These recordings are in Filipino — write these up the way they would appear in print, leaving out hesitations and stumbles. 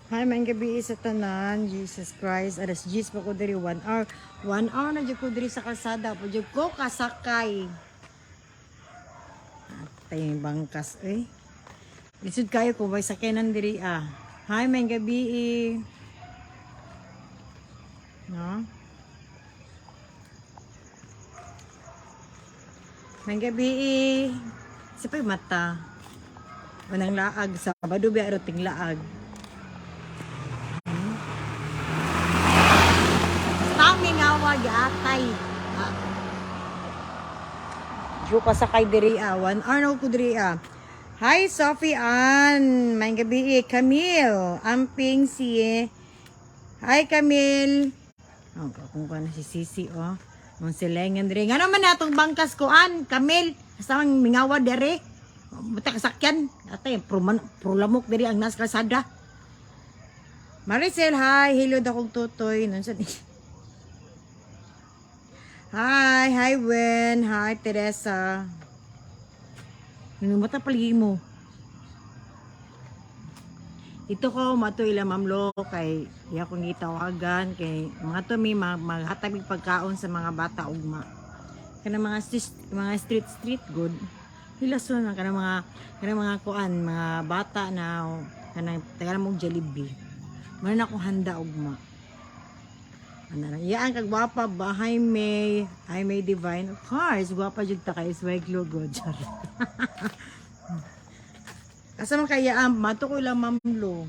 Hi, may gabi sa tanan, Jesus Christ. Alas 10 pa ko diri 1 hour. 1 hour na jud ko diri sa kalsada. Pwede ko kasakay. Atay bangkas eh. Lisod kayo ko may sakyanan diri ah. Hi, may gabi. No? May gabi. Sipay mata. Manang laag sa Sabado biya ting laag. Taming awag atay. Jo ka sakay diri ah. 1 hour na ko diri ah. Hi Sophie Ann. May gabi Camille. Amping si Hi Camille. Oh, kung ka na si Sisi oh. Mong silengan diri. Nga naman natong bangkas ko an Camille. Basta mang mingawa diri. Buta kasakyan. Atay prolamok diri ang nas kalsada. Maricel, hi. Hello dakong tutoy. Nansan Hi Wen. Hi Teresa. Mata paligi mo. Ito ko mato ila mamlo kay iya kong gitawagan kay mga to may maghatabig pagkaon sa mga bata ugma. Kana mga street good. Hilason na kana mga kuan, mga bata na kana taga mo Jollibee. Meron ako handa ugma. Ano yan kag gwapa ba Hi May Divine. Of course, gwapa jud ta kay swag logo. Asa man kaya mato ko lang mamlo.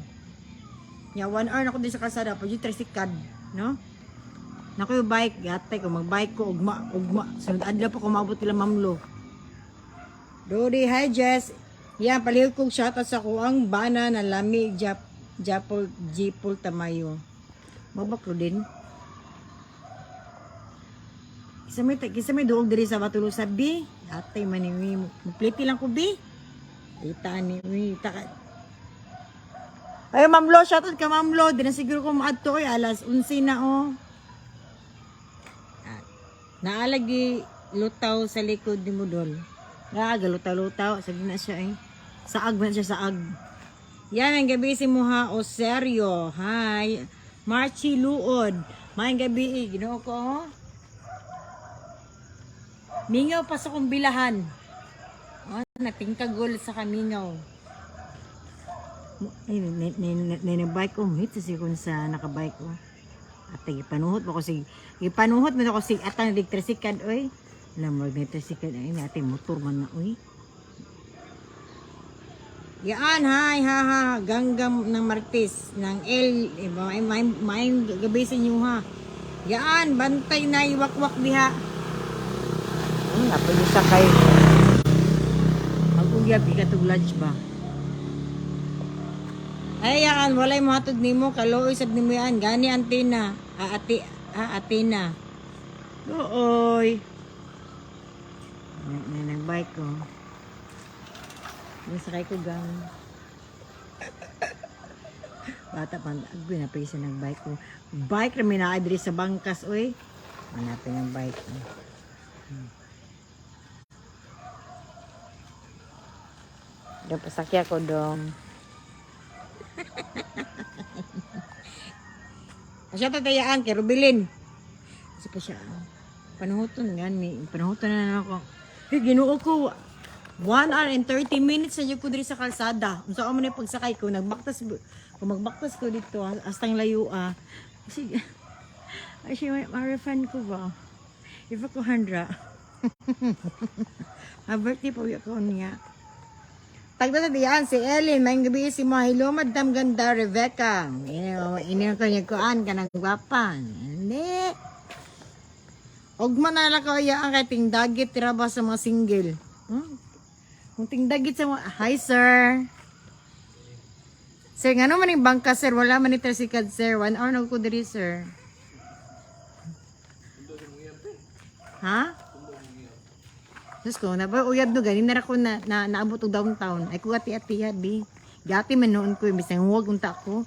Ya 1 hour na ko din sa kalsada pa jud tricycle, no? Nako yung bike, gatay ko magbike ko ugma. Sunod adlaw pa ko maabot ila mamlo. Dodi, hi Jess. Yan palihog kog shoutout sa ko ang bana na lami Japol Tamayo. Mabakro din. Kisa may duog diri sa Batulo sa B. Atay manimi. Mupliti lang ko B. Kita ni Wita ka. Ay Mamlo, shoutout ka Mamlo. Di na siguro ko maadto koy alas 11 na oh. Naalagi lutaw sa likod ni Mudol. Lutaw. Sabi na siya eh. Saag man siya saag. Yan ang gabi si Muha o seryo. Hi. Marchi Luod. May gabi Ginoo ko oh. Mingaw pa sa kong bilahan. Oh, natingkagol sa kamingaw. Nabike ko. Hit sa sikon sa nakabike ko. At ipanuhot mo ko si atang elektrisikad oy. Lamog na elektrisikad ay natin motor man na oy. Yan hi ha ganggam ng Martis ng L may gabi sa inyo ha. Yan bantay na iwakwak diha. Napay sakay. Ang uyab ikatog lunch ba? Ayan, walay mo hatod nimo kaloy sad nimo yan gani antena. Athena. Ooy. Nagbike ko. Nasakay ko gang. Bata pa agbi na pa isa nagbike ko. Bike rami na diri sa bangkas oy. Hanapin ang bike ko. Dapat pasakya ko dong. Asya tatayaan kay Rubilin. Kasi pa siya. Panuhuton na ako. Hey, Ginoo ko. 1 hour and 30 minutes na ko diri sa kalsada. Unsa ako man pagsakay ko, magbaktas ko dito astang layo Kasi my friend ko ba. If ako handra. Birthday pa ako niya. Tagda sa diyan si Ellen, may gabi si mo. Hello, Madam Ganda Rebecca. Ini ko niya kuan ka ng gwapa. Hindi. Ugma na lang ko ang kay tingdagit tira ba sa mga single. Kung tingdagit sa mga, hi sir. Sir, nga naman yung bangka sir, wala man ni tricycle sir. 1 hour na ko diri sir. Ha? Diyos ko, uyab no, ganin na ako naabot og downtown. Ay ko ati-ati bi. Gati man noon ko, imbis na huwag unta ko.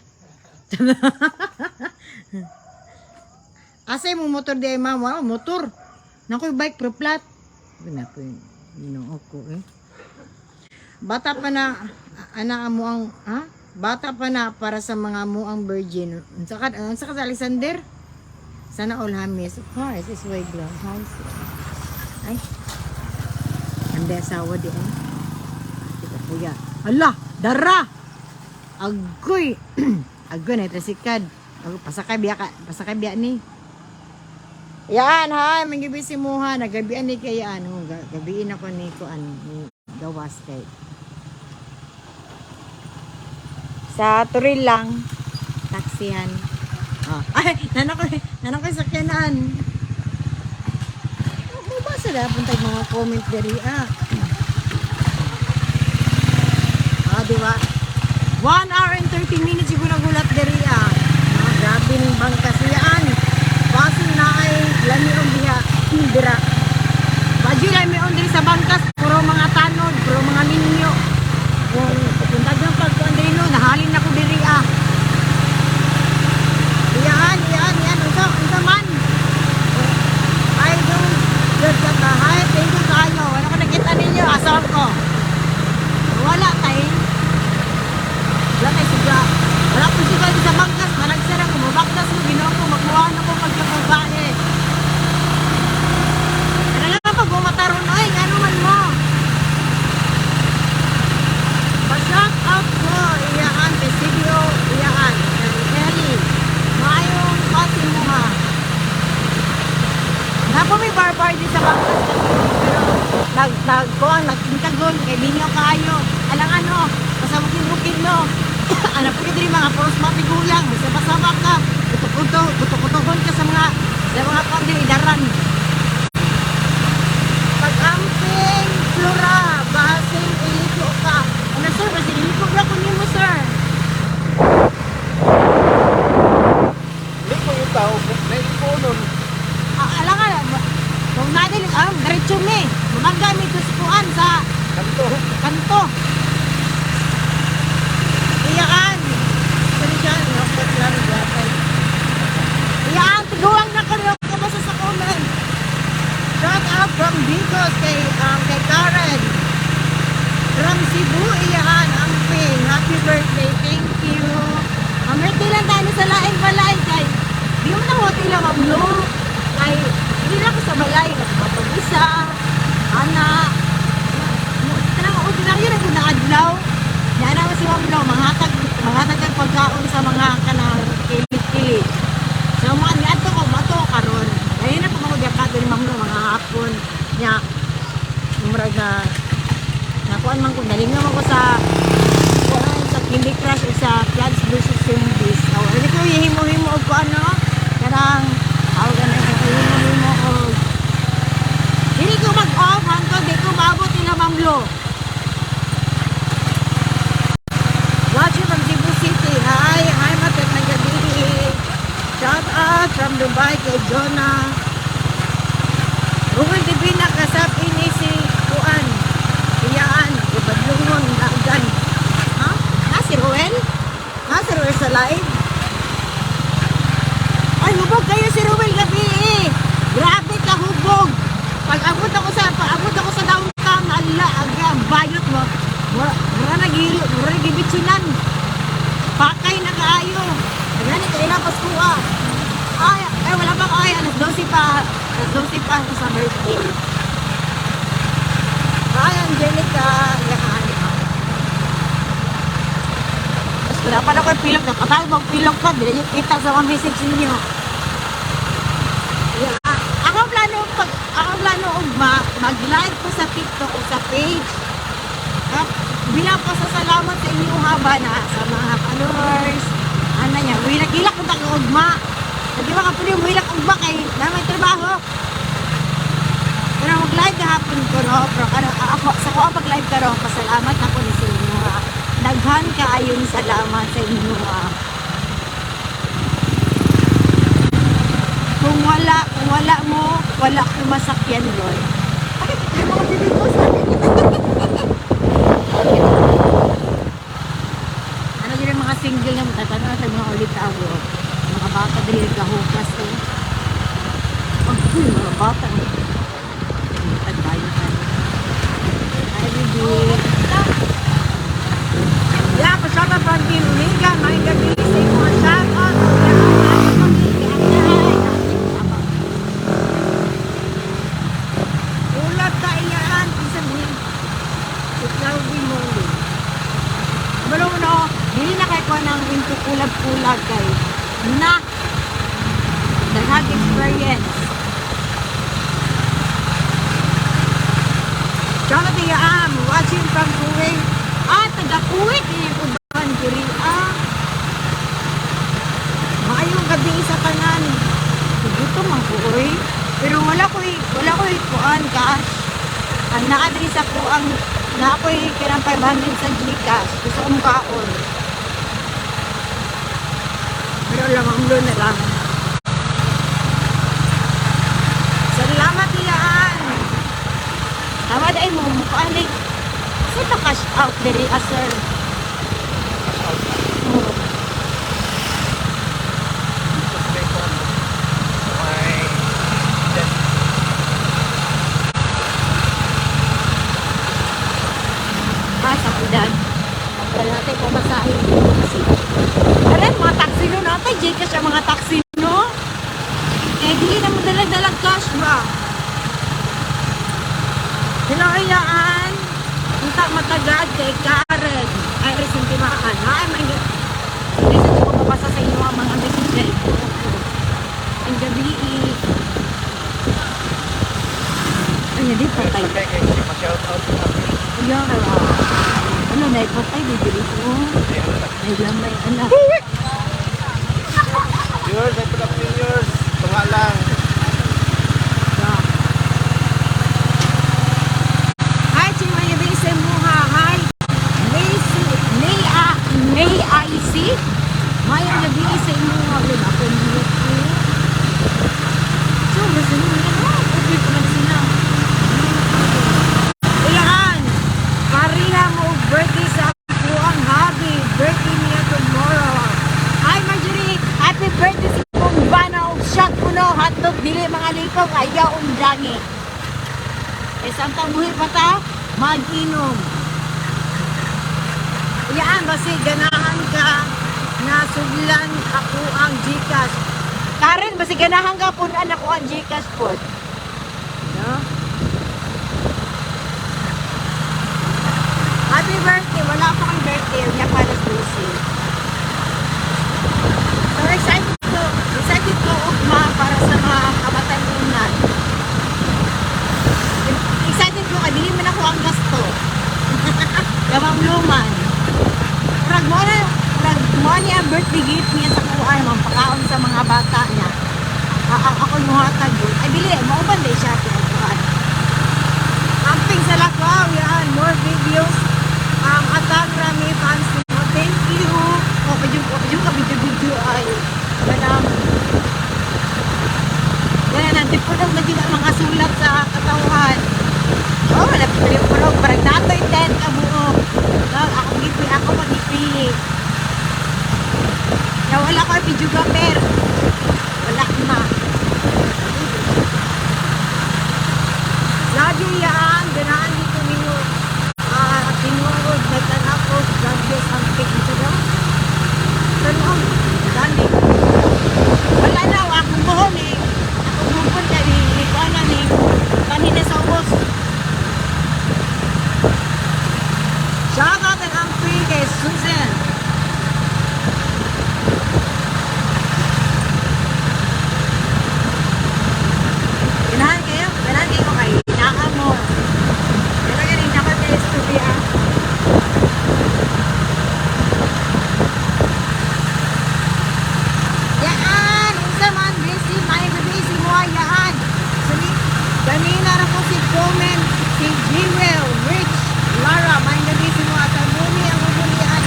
Asay mo motor di ay mama, motor. Nakoy bike pro plat. Na po Ginoo ko eh. Bata pa na ana mo ang Bata pa na para sa mga muang virgin. Unsa ka sa Alexander? Sana all hamis. Of course, is way glow. Ay. Ande asawa di ay. Tika kuya. Hala, dara. Agoy. Agoy na trasikad. Pasakay biya ni. Yan, ha, mangibi si Muha, nagabian ni kaya ano, gabiin ako ni kuan ni gawas kay. Sa Turil lang, taksihan. Oh. Ay, nanako sakyanan. Ano ba sila puntay mga comment diri di ba? 1 hour and 30 minutes yung nagulat diri grabe ng bangkas yan. Basin na ay lamiron diha dira. Baji lamiron diri sa bangkas, puro mga tanod, puro mga minyo. Kung dagang pagkuan diri no, nahalin ako diri Yan, unsa man. Ay good ka ta. Hi, thank you kayo. Wala ko nakita ninyo, asam ko. Wala tay. Wala po siya sa bangkas, managsara ko, mabaktas mo, ginawa ko, magmuhaan ako pagkababae. Ano lang pag bumataron, ay, ano man mo. Pa-shout out ko, iyaan, Pesidio, iyaan, Kelly, maayong pati mo ha. Napo may bar din sa bangkas, pero nagtingkagon, kay Binyo kayo, alang ano, pasabukin-bukin no. Anak ko diri mga poros matigulang, sama-sama ka, kuto-kutohon ka sa mga pandi idaran. Pag-amping flora, bahasing iliko ka. Ano sir, kasi iliko na ko niyo mo sir. Liko yung tao, nailiko nun. Alang kung nadil, diretso mi, mamagami kuspuan sa kanto. Iyaan. Iyaan, tiguang na kayo kabasa sa comment. Shout out from Bicos kay Karen. From Cebu, iyaan, amping. Happy birthday, thank you. Birthday lang tayo sa laing balay kay di mo na hotel lang mablo. Kay hindi na ako sa balay. Kasi mapag-isa, anak. Tanang ordinaryo na kung naadlaw. Yan naman si Ma'am Lo, manghatag ang pagkaon sa mga kanang kilit-kilit. So, mga niato ko, mato karon. Ngayon na pamagudyakat ni Ma'am Lo, mga hapon niya. Umrag na nakuan man ko, nalingaw ako sa Candy Crush o sa Plants vs. Zombies. So, hindi ko himo-himo o ko ano, karang, himo-himo o. Hindi ko mag-off, hanggang di ko maabot nila Ma'am Lo. Watching from Cebu City. Hi Matet ng gabi. Shout out from Dubai kay Jonah. Rungol TV na kasap ini si Kuan. Iyaan, ibadlungon dagan. Ha? Si Ruel? Si Ruel sa live? Ay, hubog kayo si Ruel gabi Grabe ka hubog. Pag abot ako sa downtown, bayot mo. Mura nagibitsunan. Pakay na kaayo. Gani kayo na Paskuha. Ay, wala pa kaya. Alas 12 pa ako sa birthday. Ay, Angelica. Tapos wala pa na ko yung pilog. Napatay mag-pilog ka. Dili nyo kita sa mga message ninyo. Ako plano mag-live ko sa TikTok o sa page. Bilang ko sa salamat sa inyo haba na sa mga followers. Ano niya, hilak ko tayo ugma. Hindi ba kapag yung hilak ugma kay na may trabaho. Pero mag-live kahapon ko no. Pero sa ko pag-live ka ro, pasalamat ako ni sa inyo ha. Daghan ka ayun salamat sa inyo ha. Kung wala mo, wala ko masakyan doon. Ay, may mga bibig ko sa akin. Ano yun yung mga single na matatanaw sa mga ulit ako. Mga bata dali nagkahukas ko. Mga bata. Tagbayo ka. Hi, baby. Yeah, pasama from Team ko ng into kulab-kulab kay na daghang experience. Jonathan Yaam, watching from Kuwait. Taga-Kuwait, yung uban diri. Maayong gabi sa tanan. Gutom ang kuoy. Pero wala ko kuan cash. Ang naadri sa ko ang na ako'y kirang 500 sa Gcash. Gusto kong kaon. Pero lamang doon na lang. Salamat iyan. Tama dahil mo mukha na. Kasi pa-cash out diri sir. Oh. Sa pudad. Para natin pumasahin kasi. Alam, mga taxi no natin. Gcash ang mga taxi no. Dili na mo dalag cash ba? Hello, ayaan. Unta matagad kay Karen. Ay, resintimaan. Ay, may resin ko mabasa sa inyo ang mga message na ito. Ang gabi ay, hindi patay. Yan, ano na ipatay, bibili ko. Ay, lamay, anak. Yours, I put up in yours. Tunga lang. Hi, Chimay, Bese Muha. Hi, May IC. Mayang gabi sa Muha. Wala ako nilot ko. So, gusto nyo na. Okay ko lang sila. Ilaan. Pariha mo birthday sa ako ang happy birthday niya tomorrow. Hi, Marjorie. Happy birthday sa kong banaw. Shot ko no. Hotdog. Dili mga likong. Ayaw umdangi. Santang buhi pa ta. Mag-inom. Yan, basi ganahan ka na sudlan ako ang Gcash. Karen, basi ganahan ka punan ako ang Gcash po. No? Happy birthday. Wala pa kang birthday. Niya para sa Lucy. So, excited ko ugma para sa mga kabatanunan. Excited ko, dili man ako ang gasto. Gamang luman. Murag mo niya ang birthday gift niya sa kuan, mampakaon sa mga bata niya. Ako muhatag yun. Ay, dili, mauban din siya kuan. Amping sa lakaw, yan, more videos. Atang rami fans mo. Thank you. Padyong ka video ay. Yan, nagtipunog na din ang mga sulat sa katawan. Oh, nagtipunog. Parang natoy 10 ka buo. Ako mag-ipili. Wala ko video gamer. Wala na. Lagi yan. Ganaan dito ninyo. Tinurod. Nagtanapos. Lagi ang picture daw. Tanong. Dali. Wala na. Akong buhon eh. Akong buhon ka ni. Ikuanan eh. Kanina sa ubos. Shout out and amping kay Susan. Ganahan kayo ko kay Naka mo. Pero galing dapat kayo studio. Yaan! Isa man, busy. May busy mo. Yaan! Ganina rin ko si Coleman, si Jewel, Rich, Lara, may gabi si mo at ang bumi ang hubulian.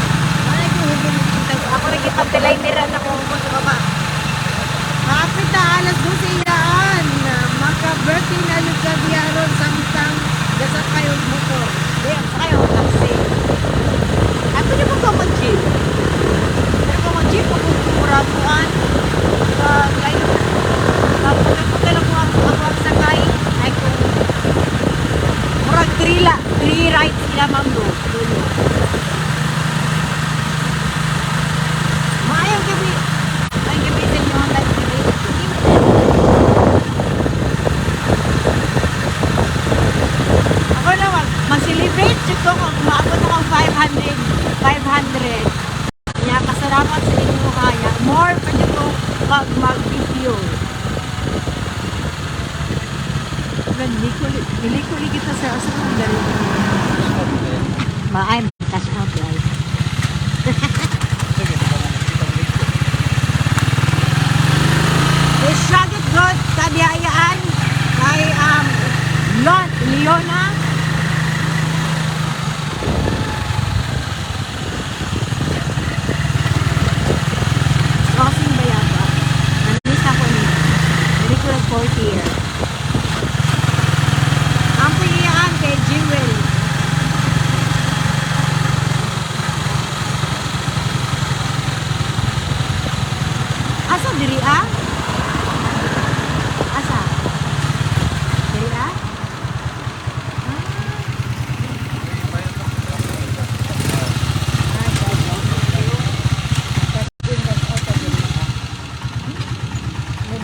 Malay ko hubulian. Ako rin kitapilay niran ako hubo sa baba. Kapit na alas 12 yaan. Maka-birthday na lugar diyaron samtang gasat kayo motor. Diyan, sa kayo taxi. Ay, pwede mo ba mag-jeep? Pwede mo mag-jeep o kumurabuan? Kayo. Pagkapunta lang ko ako ang sakay. Ay kung murag 3 rides sila ma'am do. Maayong gabi. Ay gabi sa inyo ang live TV. Ako naman, mag-celebrate ko kung maabot ako 500. Kaya mag-video. Nilikuli kita sa asang dari. Maay, cash out guys. Shagit God kadiyayaan kay Leona. Crossing Bayaba. Nanisa ko ni. Hindi ko lang 40 year. Ang piniyaan kay Jewel. Asa diri ah? Asa? Diri ah?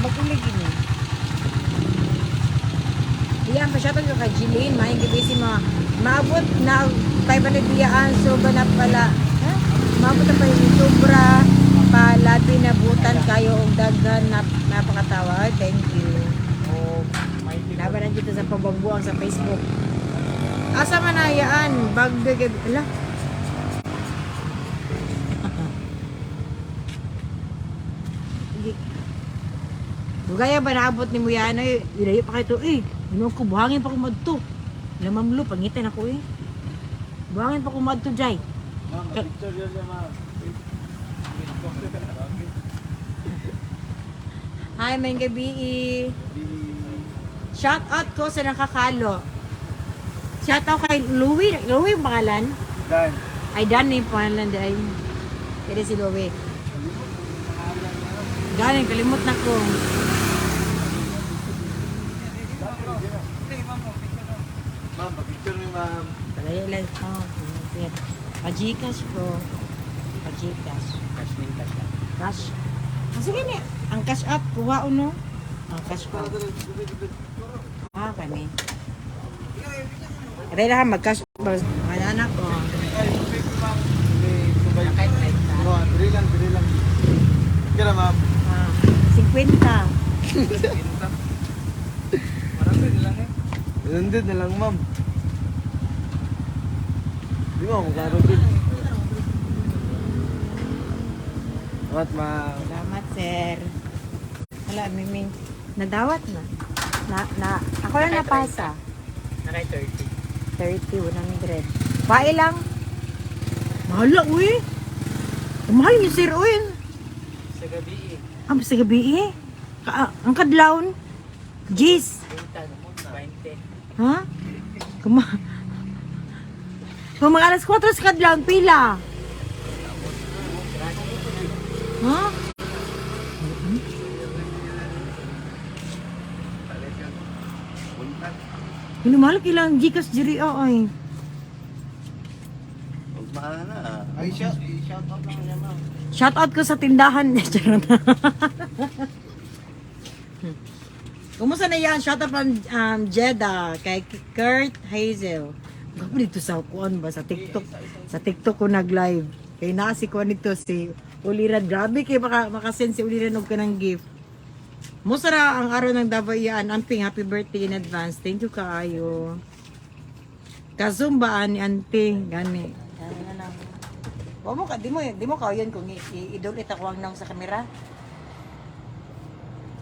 Magulig ini. Iyan pa siya to kay Jillian, maing gabi si maabot na 500 biyaan so banap pala. Maabot na pa yung sobra pala pinabutan kayo og daghan napakatawa. Thank you. Laban dito sa pabagbuang sa Facebook. Asa man na yaan? Bagdeg. Ala. Gaya ba naabot ni mo yan? Ilayo pa kayo ito. Inom ko, buhangin pa ko madto. Lamamlo, pangitin ako Buhangin pa ko madto, Jai. Ma'am, picture yun niya, ma'am. Hi, may gabi. Shout out ko sa nakakalo. Shout out kay Louie. Louie yung pangalan? Dan. Ay, Dan yung pangalan. Ay, kaya si Louie. Galing, kalimot na ko. Ma'am, picture ni ma'am. Palaya lang. Pajikas ko. Pajikas. Cash ning cash lang. Cash. Sige niya. Ang cash up, kuha uno. Ang cash up. Kami. Aray lang, mag-cash up. Mga anak ko. Bili lang. Kira, ma'am. 50. Marami na lang 100 na lang, ma'am. Di mo, magkano din. Salamat, ma'am. Salamat, sir. Wala, Miming. Nadawat na. Ako lang napasa. Nakay 30, 30. 100. Pae lang. Mahala, uy. Mahal niyo, sir, uy. Sa gabi Sa gabi eh. Ang kadlawon. Jeez. 20. Ha? Kung mga alas 4 sa kadlawon, pila. Ha? Hinumalo kilang Gcash diri ay. Mahal na. Ay, shout out lang niya, ma'am. Shout out ko sa tindahan. Charot. Kumusta na yan? Shout out from Jeddah kay Kurt Hazel. Gabo dito sa kuan ba sa TikTok. Sa TikTok ko nag-live. Kay naa si kuan nito si Uliran. Grabe kay makasend si Uliran og kanang gift. Musta na ang araw ng Davao yan. Amping, happy birthday in advance. Thank you kaayo. Kazumbaan ni Auntie. Gani. Gani na lang. Di mo kauyan kung i-idol ako ang naong sa kamera.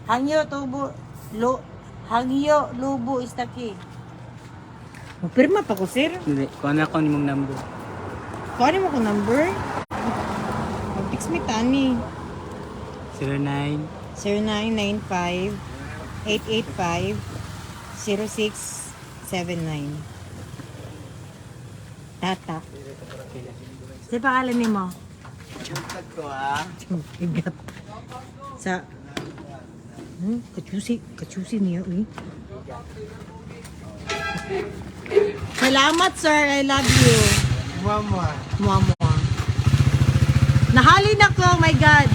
Hangyo lubo istaki. Mapirma pa ko, sir. Hindi, kuha na ako ni mong number. Kuha mo ko number? Mag-fix me tani. 09 0995 885 0679. Tata. Sa pangalan ni mo? Tag ko, ha? Bigat. Sa kachusi niya, uy. Salamat, sir. I love you. Mama. Mama. Nahalin ako, oh my God.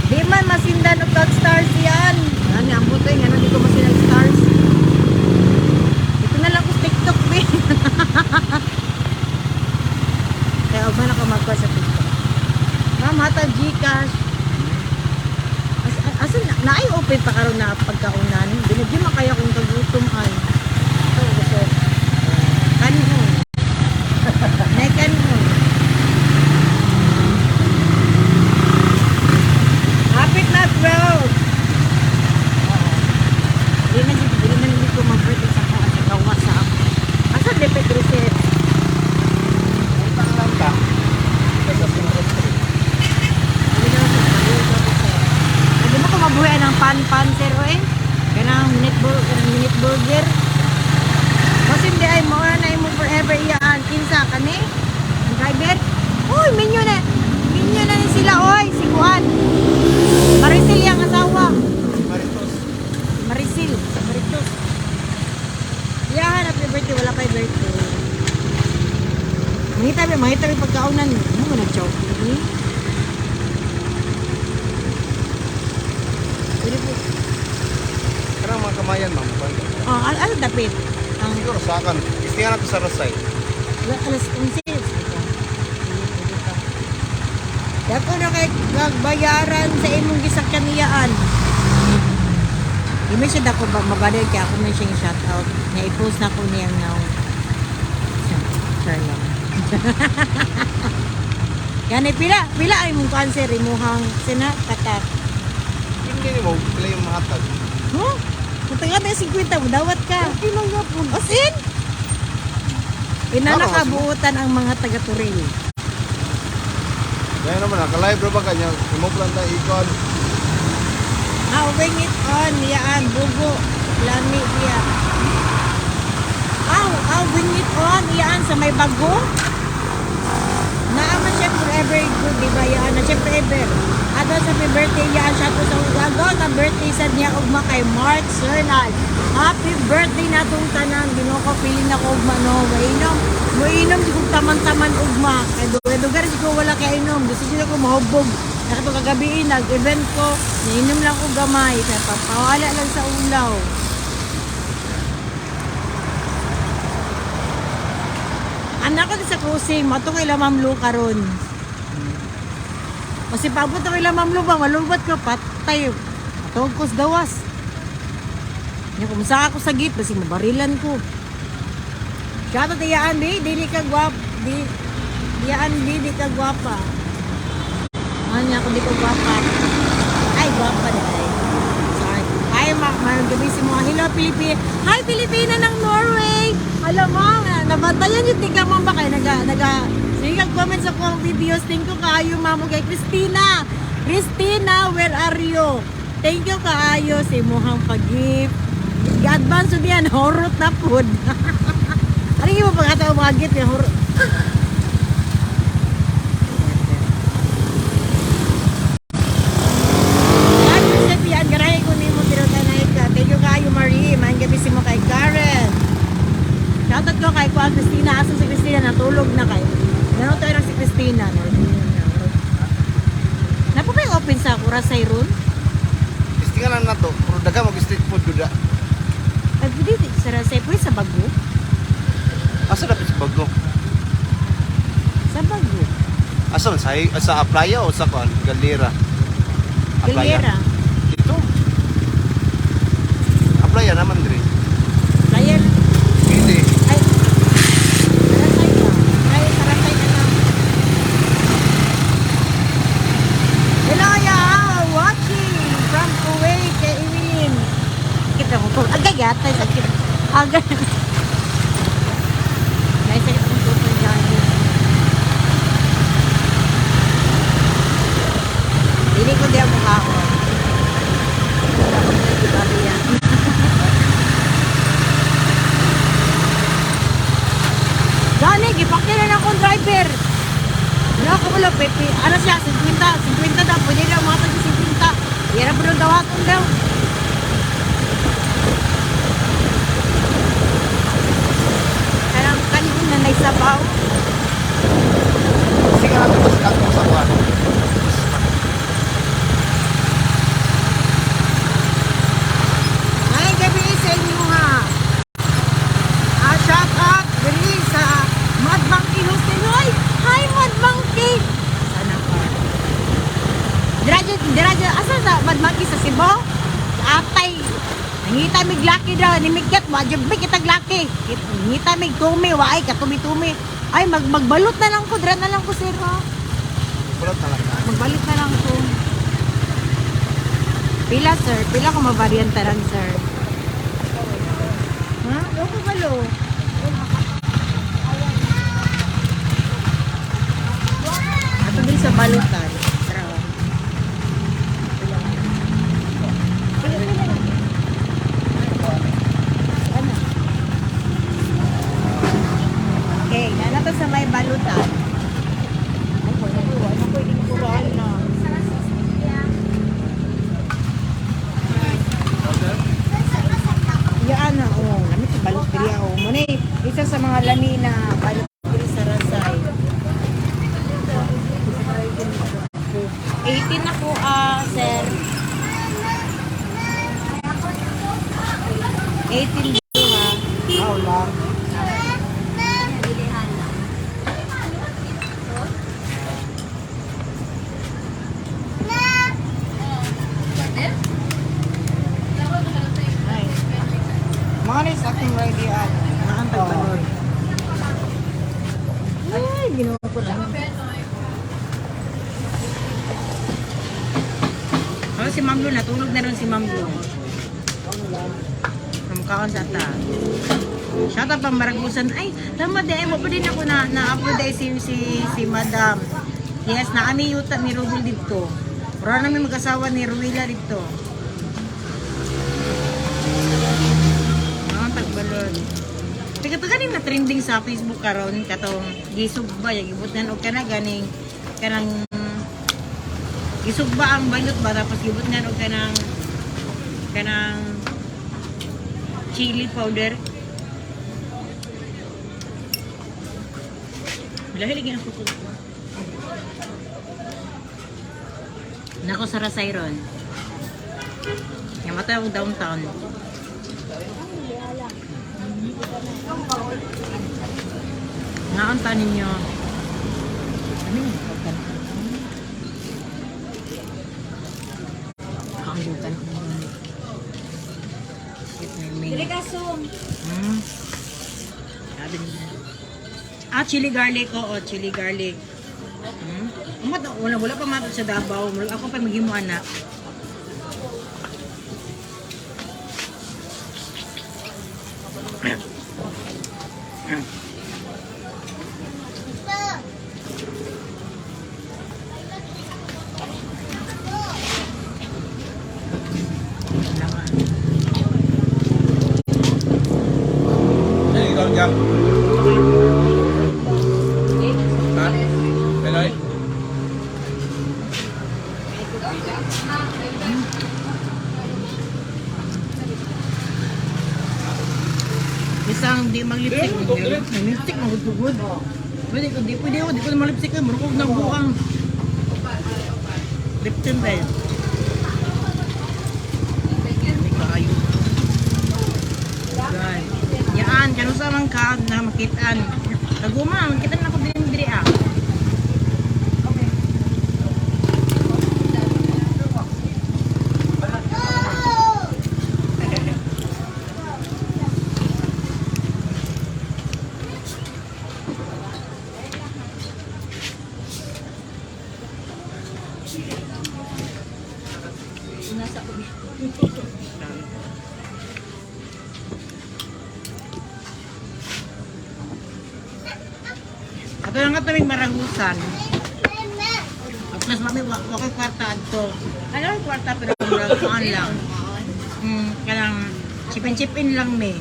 Di man masindan og tag stars yan. Ano, ang butoy nga, hindi ko masindan stars. Ito na lang ko TikTok, me. Kaya huwag man ako magkuha sa TikTok. Ma'am, hata Gcash. open pa karon na pagkaunan. Binigyan man kaya kung kagutom ay. Ito gusto. Kanon. Nay kanon. Hapit na 12. Hindi na ko mag-birthday sa kawa sa ako. Asa lepet reset? Utang lang ka. Kasi sinurot. Hindi mo ko mabuhay ng pan-panser o eh. Kanang minute burger. Kasi hindi ay mo na mo forever iyaan. Kinsa ka ni? Ang driver? Uy, minyo na. Minyo na ni sila oy. Si Juan. Marisil yung asawa. Maritos. Marisil. Maritos. Iyahan, happy birthday. Wala kay birthday. Mangita may pagkaunan. Ano mo nag-chow? Karang mga kamayan, ma'am. Oh, ano dapit? Ang Siguro sa akin. Istingan natin sa Rasay. alas 11. Dako na kay bayaran sa imong gisakyan niyaan. Di man siya dako ba mabalay kaya ako man siyang shout out. Na-i-post na ko niyang now. Sure lang. Yan ay pila ay mong cancer imuhang sina katak. Hindi mo, pila yung mahatag. Huh? Kung taga na 50 mo dawat ka. Okay lang nga po. Osin. Inanakabuutan ang mga taga-Turil. Kaya naman, naka-live ba kanya? Imoplan tayo ikon. Wing it on, yaan, bugo, lami, iya. Wing it on, yaan, sa may bago. Naaman siya forever good, di ba, yaan, na siya forever. Ato sa may birthday, yaan, siya to sa ugago, na birthday sa niya, ugma kay Mark Cernal. Happy birthday na itong tanan, ginoko, pili na ko ugma, no, mainom, di ko taman-taman ugma. Edugar, di ko wala kay inom, gusto siya ko mahubog. Nakato kagabiin, nag-event ko, nainom lang ko gamay, kaya papawala lang sa ulaw. Anak ko sa cruising, mato kay Lamam Lu karon. Kasi pabot ako kay Lamam Lu ba, malubat ko, patay. Matawag ko sa dawas. Kumusta ako sa gate, kasi mabarilan ko. Kaya ito tiyaan, di ka guwap, di ka guwapa. Ano niya ako di ko guwapa. Ay, guwapa na ay. Sorry. Ay, gabi si mga hello, Pilipina. Hi, Pilipina ng Norway! Alam mo, nabantayan yung tika mo ba kayo? Sige, comment sa kong videos. Thank you kaayo, mamo kay Christina. Christina, where are you? Thank you kaayo si muhang pag-gift. Advance yun yan, horot na food. Ano yung pagkataw mga gift yung horot? Shoutout ko kay Kuya Christina. Aso si Christina, natulog na kayo. Gano'n tayo lang si Christina. Napo ba yung open sa Kurasay ron? Istingan lang na to. Pero daga mag-street food duda. Ay, pwede sa Rasay. Pwede sa Bago? Asa dapat sa bago? Sa Bago. Asa man? Sa Aplaya o sa Galera? Galera. Ito. Aplaya naman din. Playa. Hindi. Ay, Sarasay ka. Ay, Sarasay ka na. Hello, ya! Watching from Kuwait kay Evelyn. Kita mo po. Agay, yatay. Agay. Nice, sakit ang super dyan. Hindi ko di ang mukha ko. Grabe yan. Gani, gipakira na akong driver. Wala ko wala, Pepe. Ano siya, 50 daw. Pwede na mga tagi 50. Ira po daw dawaton daw. Karang kanin na naisabaw. Sige natin mas kako sa buwan. Ay, gabi sa inyo ha. Shout out dali sa Mad Monkey Hostel. Hi, Mad Monkey. Sana ka. Diraja, asa sa Mad Monkey sa Cebu? atay. Nangita mig laki daw, nimigkat, wajib ba kitag laki. Nangita mig tumi, waay, katumi-tumi. Ay, magbalot na lang ko, dra na lang ko, sir, ha? Wala talaga. Magbalot na lang ko. Pila, sir? Pila ko mabariantaran, sir? Ha? Ano ko balo? Ato din sa balutan. Tara. Ano? Okay, nanato sa may balutan. Ano pwedeng kuhaan na? Yan na, oh. Lami sa balot diri, oh. Muna isa sa mga lami na balot diri sa Rasay. 18 na po, sir. 18 dito, ha? Wala. Ay. Mga na sa aking ready, mga antag balot. Ay, ginawa ko lang. Oh, si Ma'am Lu, natulog na rin si Ma'am Lu. Kamukhaan sa ta. Shout out pang Maragusan. Ay, tama din. Mo pa din ako na-upload ay si Madam. Yes, na kami yuta ni Rubel dito. Para namin mag-asawa ni Ruila dito. Mga tagbalon. Taga-ganing na trending sa Facebook karon katong gisog ba, yung ibutnan o kana ganing kanang gisog ba ang balot ba tapos ibutnan o kanang chili powder. Dahil lagi ako ko. Nako sa Rasay ron. Yamatay ako downtown. Naunta ninyo. Ano yung pagkan? Kaanggutan ko. Dili ka sum. Sabi niya. Chili garlic ko. Chili garlic. Wala pa matod sa Davao. Ako pa maghimu anak. Ano ikaw dyan? Ha? Peloy? Isang di maglipstick. Maglipstick, magutugod. Pwede ako, di ko na maglipstick. Marukog na buang. Liptin ba yun? Hindi ka ayo. God. Yan, kano sa mga ka na makitaan. Naguma, makitaan ako din diri ah. Nasa ko. Ato lang nga taming Maragusan. At plus mami, wakay kwarta adto. Ano yung kwarta pero Maragusan lang. Kanang chipin-chipin lang me.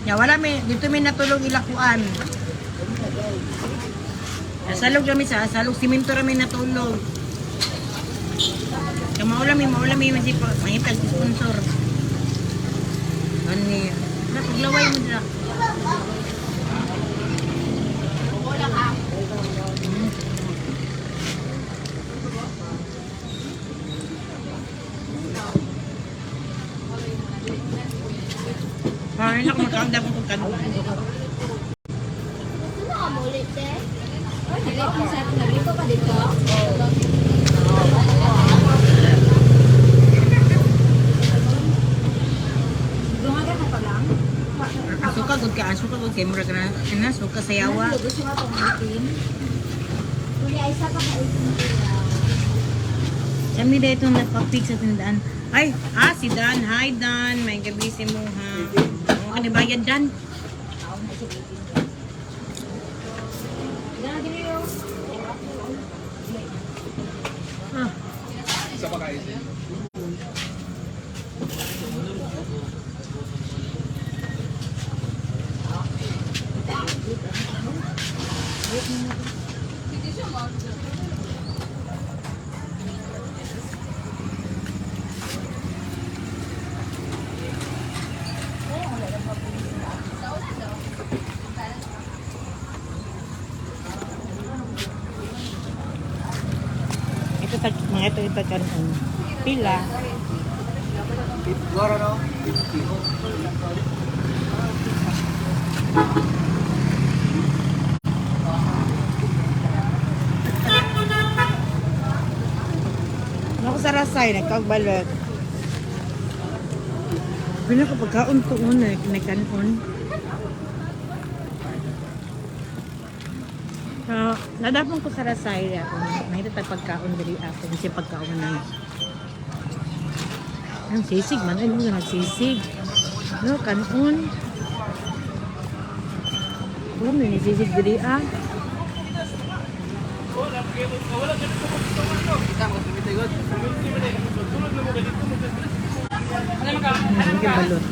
Ya, wala me, dito may natulog ilakuan. Asalog kami sa asalog, simento kami natulog. Kaya maulami, masipag, mahitag sponsor. Ani, paglaway mo dila. Parang ako magkakagda ko kung kanong. Ano ka mo ulit eh? Ay, nalipo pa dito? kay murag na so kasayawa. Gusto nga pang itim. Kung ay isa pa ka-itim nila. Kami dito nagpa-pick sa tindaan. Ay, si Dan. Hi, Dan. May gabi si mo, ha. Oo, kanibayad, Dan. Ganun din yun. Ah, Isa pa kayo. ito mga ito karon. Pila. Gora no? Ako sa rasay, nagkagbalot. Pila ko pagkaon ko una, kinakanon. Nadapon ko sa rasay ako. Mahita tag pagkaon diri ako kasi pagkaon na. Ang sisig man ay mo nagsisig. No kanon. Ni sisig diri ah. Ang balot.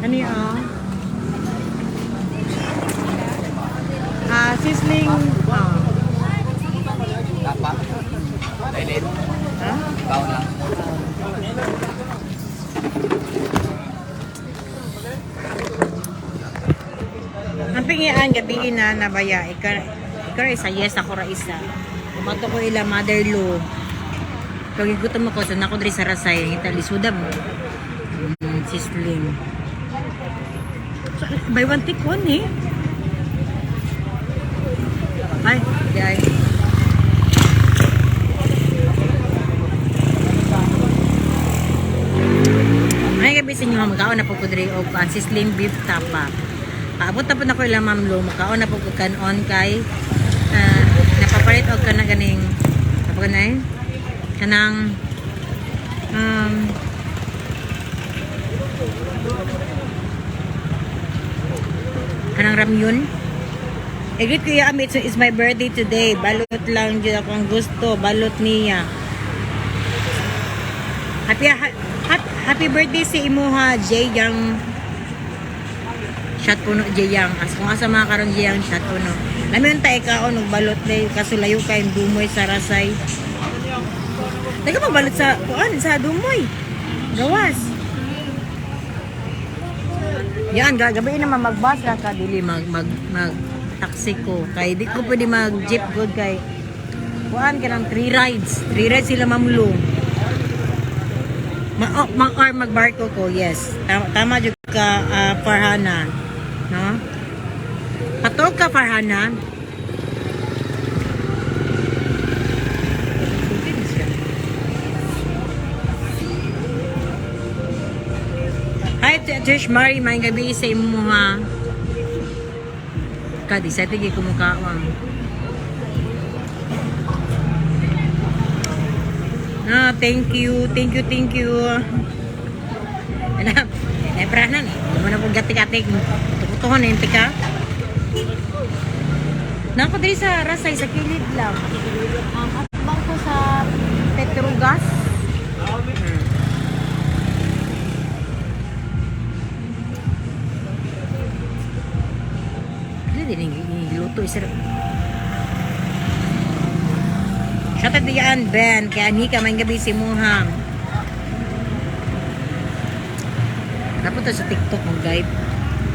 Ano ah? Sizzling. Tapa. Dailin. Ha? Baon lang. Ang pingian gabi na nabaya. Ikaw isa, yes ako ra isa. Kumato ko ila mother-in-law. Kung igutom ako, sa nako diri sa rasay, kita lisuda mo. Sizzling. So, buy one take one eh. Ay, ay. Ay, gabi sa inyo, magkaon na po ko diri og sizzling beef tapa. Paabot na po na ko ilang mamlo, magkaon na po ko kanon kay napapalit og kana ganing apa kanay? Kanang kanang ramyun. Egit kuya Amit, so it's my birthday today. Balot lang dyan ako ang gusto. Balot niya. Happy birthday si Imuha, Jay Yang. Shot puno, Jay Yang. As kung asa mga karong Jay Yang, shot puno. Lamin tayo ka o, balot day. Kasulayo kayong dumoy sa rasay. Teka pa, balot sa, sa dumoy. Gawas. Yan, gagabi naman magbas lang ka, dili taxi ko. Kay di ko pwede mag-jeep good kay kuan ka ng 3 rides. 3 rides sila mamlo. Or magbarko ko, yes. Tama jud ka Farhana. No? Patog ka Farhana. Hi, Trish Mari, may gabi sa imo ha. Kadi sa tige kumukawang. Thank you. Alam, pranan eh. Hindi mo na po gatik-gatik. Tukutuhon eh, tika. Nako diri sa rasay, sa kilid lang. Atbang ko sa Petrogas. Luto isir. Shout out diyan Ben, kaya ni ka may gabi si Muham. Napunta sa TikTok mo guys.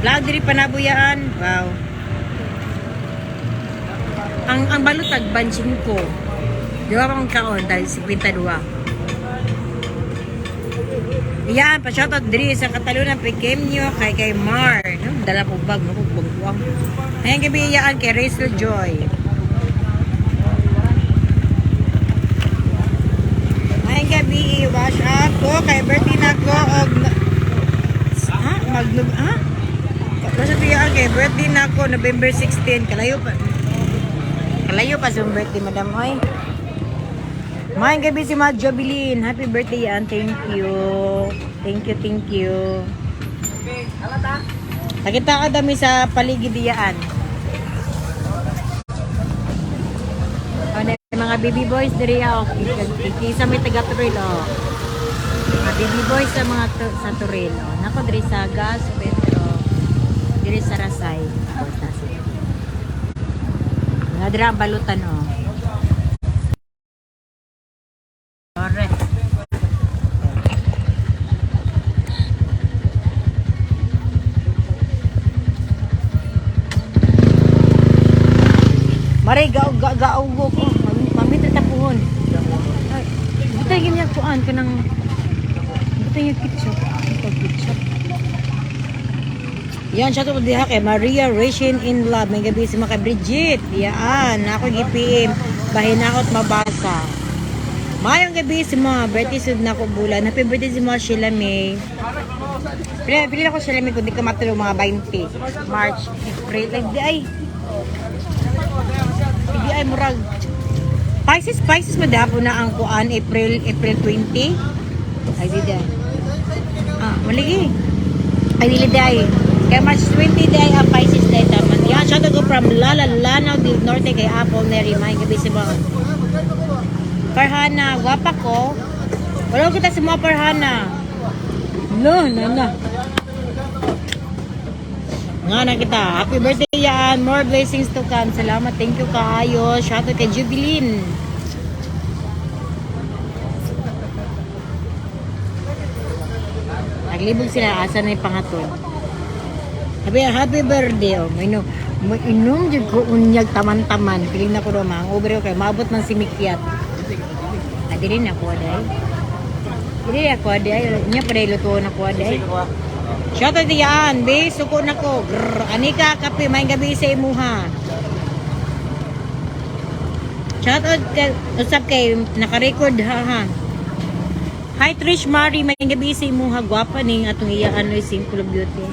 Vlog diri panabuyaan. Wow. Ang balutag bansin ko. Di ba akong kaon dahil 52. Yan, pa-shoutout diri sa Katalunan Pequeño kay Mar. Dala po bag, makugbang-buwang. Ayan gabi iyaan kay Rachel Joy. Ayan gabi gabi, wash up ko kay birthday na ko og Basta tiya kay birthday na ko November 16 kalayo pa sa birthday madam oy. Maayong gabi si Ma'am Jobilin. Happy birthday yan. Thank you. Thank you. Nakita ka dami sa paligid diyaan. Mga baby boys diri isa may taga Turil mga baby boys sa mga sa Turil nako diri sa Gas Pedro diri sa Rasay nga dira ang balutan Correct. Maray gaog ko pamit tapuhon. Ay, dito yung kuan kanang dito yung ketchup. Yan siya to diha kay Maria Racing in Love. May gabi si Maka Bridget. Yan, ako gipim bahin akot mabasa. Mayong gabi si mga birthday sud na ko bulan. Happy birthday si mga Sheila May. Pili ako Sheila May kundi ka matulog mga 20. March, April, like di ay murag Pisces madabo na ang kuan April 20 ay di day maligi ay dili day kay March 20 day ang Pisces day taman yan siya to go from Lanao del Norte kay Apple Mary may gabi si mga Farhana gwapa ko wala kita si mga Farhana na nga na kita. Happy birthday yan. More blessings to come. Salamat. Thank you kaayo. Shout out kay Jubilin. Naglibog sila. Asa na yung pangatod. Happy birthday. Oh. May inom dyan ko unyag taman-taman. Piling na ko doon mga. Over okay. Maabot ng simikyat. Dili na ko aday. Nya pa day luto na ko aday. Shout out diyan, be, suko na ko. Anika kape, may gabi sa imuha. Shout out usap kay naka-record ha. Hi Trish Marie, may gabi sa imuha. Gwapa ning atong iyaan no Simple Beauty.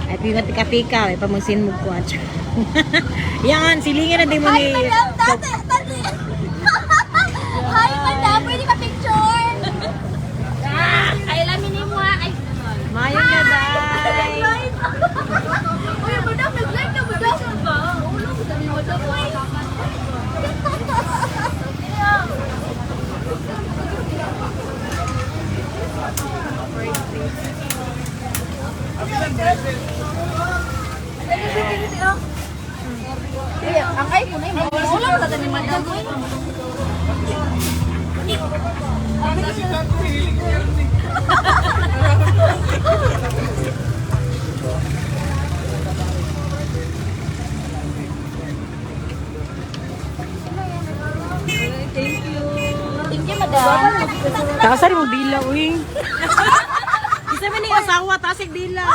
Ay pingat pika ay pamangsin mo ko at. Yan silingin na din mo ni. Hi, madam. Pwede ka picture? Kailan mo ay Mayong gabi. Uy, madam, nag-live na madam ba? Ulo ko dami madam. Ang iPhone ay ulo ko dami madam. Thank you, madam. Tasar mo bila, uy. Isa man yung asawa, tasig bila.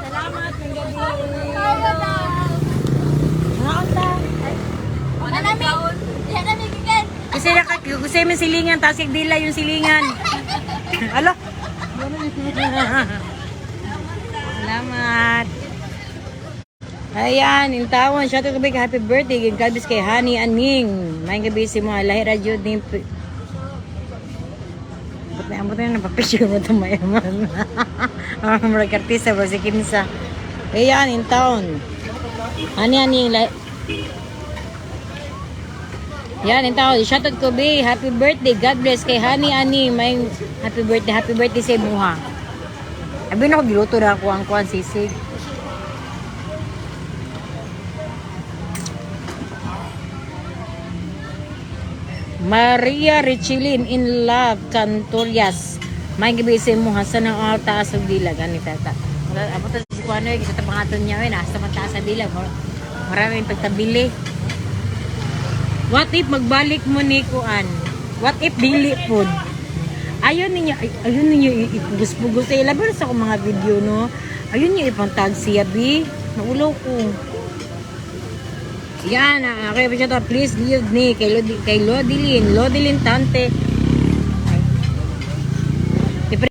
Salamat, ng gabi. Hi, madam. Nakanta. Yan na nagigan. Kasi may silingan, tasig bila yung silingan. Alo. Salamat. Ayan, intawan. Shout out kay happy birthday. Gagabis kay Honey Aning. May gabi si mga lahi radyo din. Ba't na napapicture mo ito mayaman. Mga kartisa ba si Kinsa. Ayan, intawan. Honey Aning. Yan, intawan. Shout out ko be. Happy birthday. God bless kay Honey Aning. May happy birthday sa imuha. Abi na ko giluto na ako ang kuhan sisig. Maria Richilin in Love Cantorias. May gibisi mo hasan ang taas ng dila ganito ta. Amo to si kuano ay sa pangaton niya nasa man taas sa dila. Maraming pagtabili. What if magbalik mo ni kuan? What if dili pod? Ayun ninyo ipugos-pugos sa ilaban sa akong mga video no. Ayun niyo ipantag siya bi. Naulo ko. Yan, okay pa siya to. Please give ni kay Lodilin Tante